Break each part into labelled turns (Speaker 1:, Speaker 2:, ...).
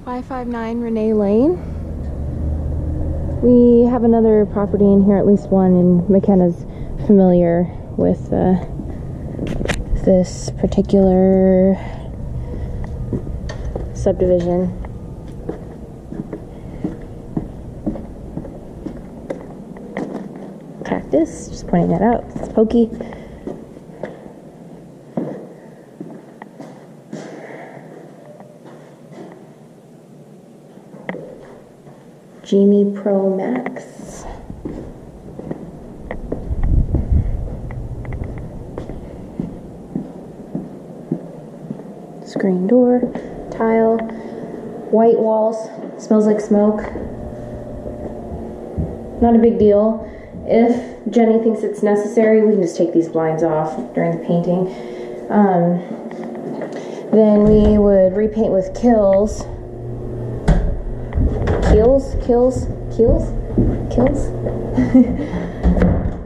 Speaker 1: 559 Rene Lane. We have another property in here, at least one, and McKenna's familiar with this particular subdivision. Cactus, just pointing that out. It's pokey. Genie Pro Max. Screen door, tile, white walls, smells like smoke. Not a big deal. If Jenny thinks it's necessary, we can just take these blinds off during the painting. Then we would repaint with Kills.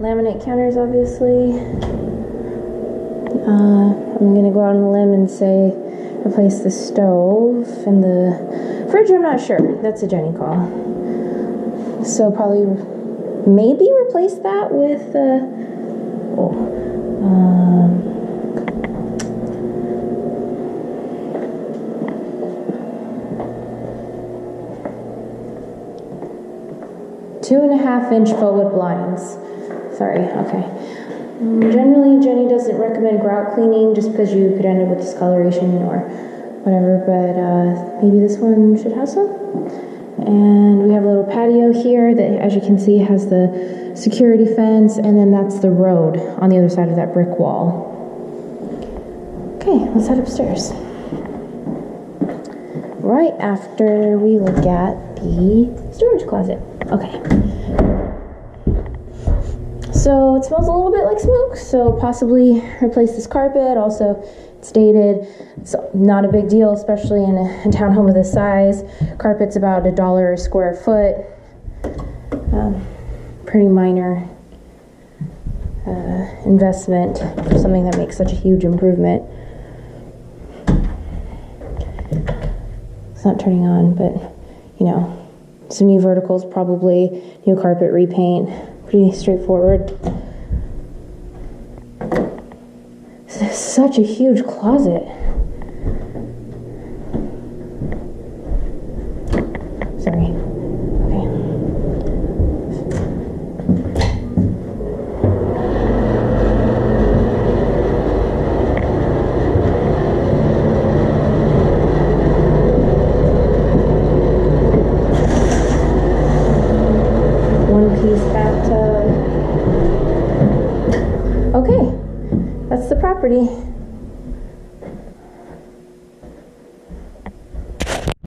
Speaker 1: Laminate counters, obviously. I'm gonna go out on a limb and say replace the stove and the fridge. I'm not sure. That's a Jenny call. So probably maybe replace that with 2.5-inch forward blinds. Sorry, okay. Generally, Jenny doesn't recommend grout cleaning just because you could end up with discoloration or whatever, but maybe this one should have some. And we have a little patio here that, as you can see, has the security fence, and then that's the road on the other side of that brick wall. Okay, let's head upstairs. Right after we look at the storage closet. Okay. So it smells a little bit like smoke, so possibly replace this carpet. Also, it's dated. It's not a big deal, especially in a townhome of this size. Carpet's about $1 a square foot. Pretty minor investment for something that makes such a huge improvement. It's not turning on, but you know, some new verticals, probably new carpet repaint. Pretty straightforward. This is such a huge closet. Sorry. Okay. One-piece bathtub. Okay, that's the property.